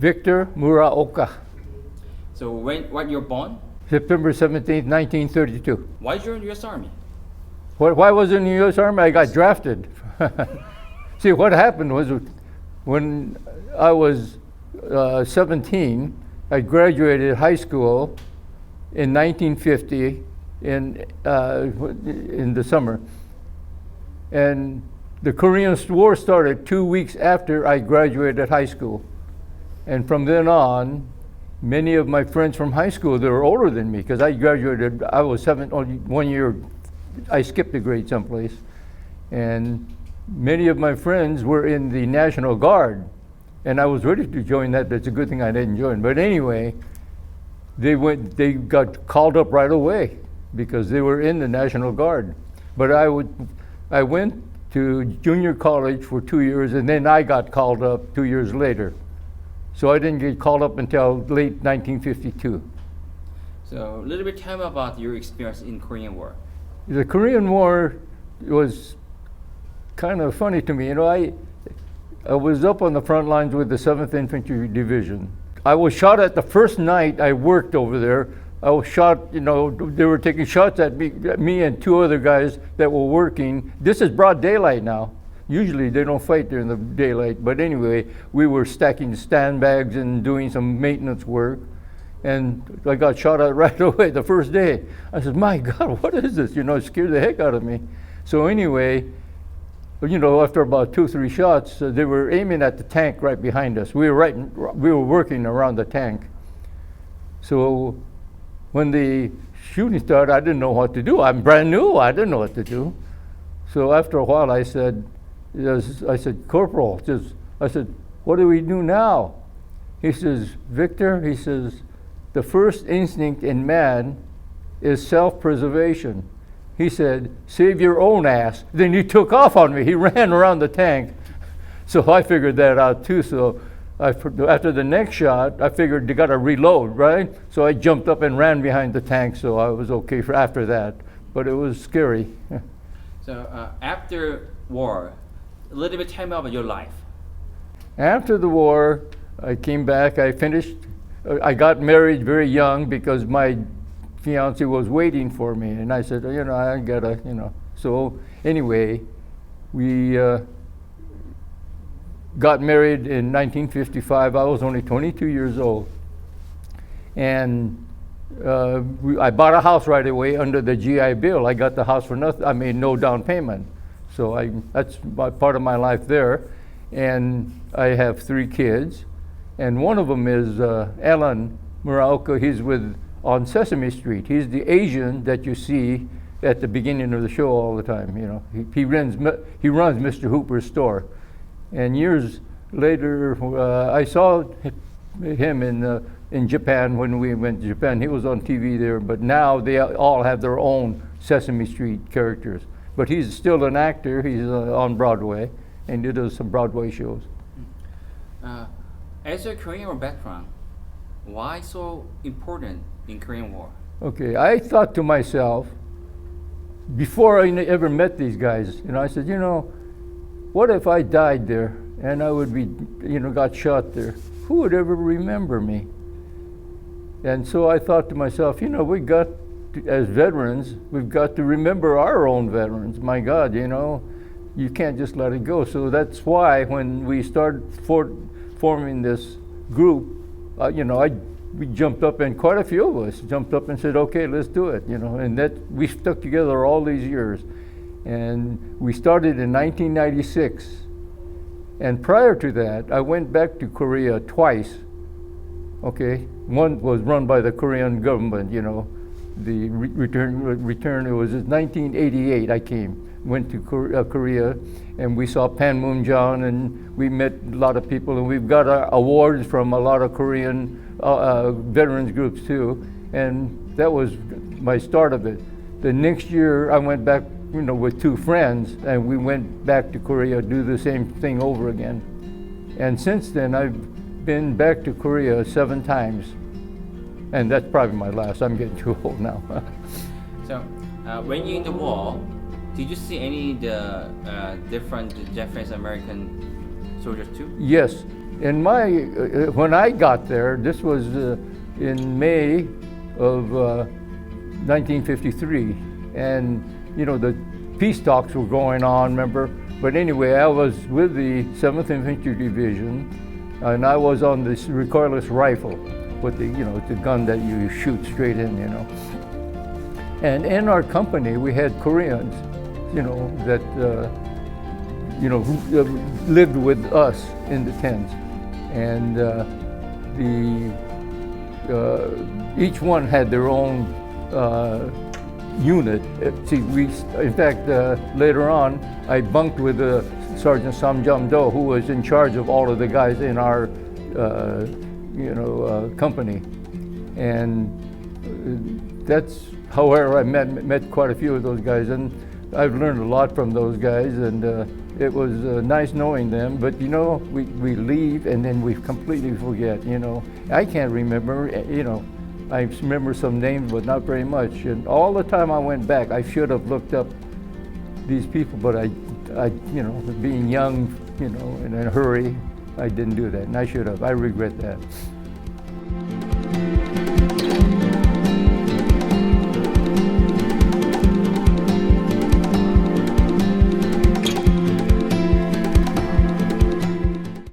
Victor Muraoka, So when you're born, September 17th, 1932. why join U.S. Army? Why was I in the U.S. Army? I got drafted. See, what happened was when I was 17, I graduated high school in 1950 in the summer. And the Korean War started 2 weeks after I graduated high school. And from then on, many of my friends from high school, they were older than me because I graduated, I was only 1 year, I skipped a grade someplace. And many of my friends were in the National Guard. And I was ready to join that. That's a good thing I didn't join. But anyway, they got called up right away because they were in the National Guard. But I went to junior college for 2 years, and then I got called up 2 years later. So I didn't get called up until late 1952. So a little bit tell me about your experience in Korean War. The Korean War was kind of funny to me. You know, I was up on the front lines with the 7th Infantry Division. I was shot at the first night I worked over there. I was shot, you know, they were taking shots at me and two other guys that were working. This is broad daylight now. Usually they don't fight during the daylight. But anyway, we were stacking sandbags and doing some maintenance work. And I got shot at right away the first day. I said, my God, what is this? You know, it scared the heck out of me. So anyway, you know, after about 2 or 3 shots, they were aiming at the tank right behind us. We were working around the tank. So when the shooting started, I didn't know what to do. I'm brand new. I didn't know what to do. So after a while, I said, Corporal, I said, what do we do now? He says, Victor, he says, the first instinct in man is self-preservation. He said, save your own ass. Then he took off on me. He ran around the tank. So I figured that out too. So after the next shot, I figured they got to reload, right? So I jumped up and ran behind the tank. So I was okay for after that. But it was scary. So after war, a little bit tell me about your life. After the war, I came back. I got married very young because my fiance was waiting for me, and I said, you know, I gotta, you know. So anyway, we got married in 1955. I was only 22 years old, and I bought a house right away under the GI Bill. I got the house for nothing. I made no down payment, so that's part of my life there. And I have 3 kids, and one of them is Alan Muraoka. He's on Sesame Street. He's the Asian that you see at the beginning of the show all the time. You know, he runs Mr. Hooper's store. And years later, I saw him in Japan when we went to Japan. He was on TV there, but now they all have their own Sesame Street characters. But he's still an actor. He's on Broadway, and he does some Broadway shows. As a Korean War background, why so important in Korean War? Okay, I thought to myself, before I ever met these guys, you know, I said, you know, what if I died there and I would be, you know, got shot there? Who would ever remember me? And so I thought to myself, you know, as veterans, we've got to remember our own veterans. My God, you know, you can't just let it go. So that's why when we started forming this group, you know, we jumped up, and quite a few of us jumped up and said, okay, let's do it, you know, and that we stuck together all these years. And we started in 1996. And prior to that, I went back to Korea twice. Okay, one was run by the Korean government, you know, the return, it was in 1988 I went to Korea, and we saw Panmunjom, and we met a lot of people, and we've got awards from a lot of Korean veterans groups too, and that was my start of it. The next year I went back, you know, with 2 friends, and we went back to Korea to do the same thing over again. And since then I've been back to Korea 7 times, and that's probably my last. I'm getting too old now. So when you're in the war, did you see any different Japanese American soldiers too? Yes, in my when I got there, this was in May of 1953, and you know the peace talks were going on. Remember? But anyway, I was with the 7th Infantry Division, and I was on this recoilless rifle with the the gun that you shoot straight in, And in our company, we had Koreans, that who lived with us in the tents, and each one had their own unit. See, in fact, later on, I bunked with Sergeant Sam Jam-do, who was in charge of all of the guys in our, company, and that's however I met quite a few of those guys, and I've learned a lot from those guys, and it was nice knowing them. But we leave and then we completely forget. I can't remember. I remember some names, but not very much. And all the time I went back, I should have looked up these people, but I being young, in a hurry, I didn't do that, and I should have. I regret that.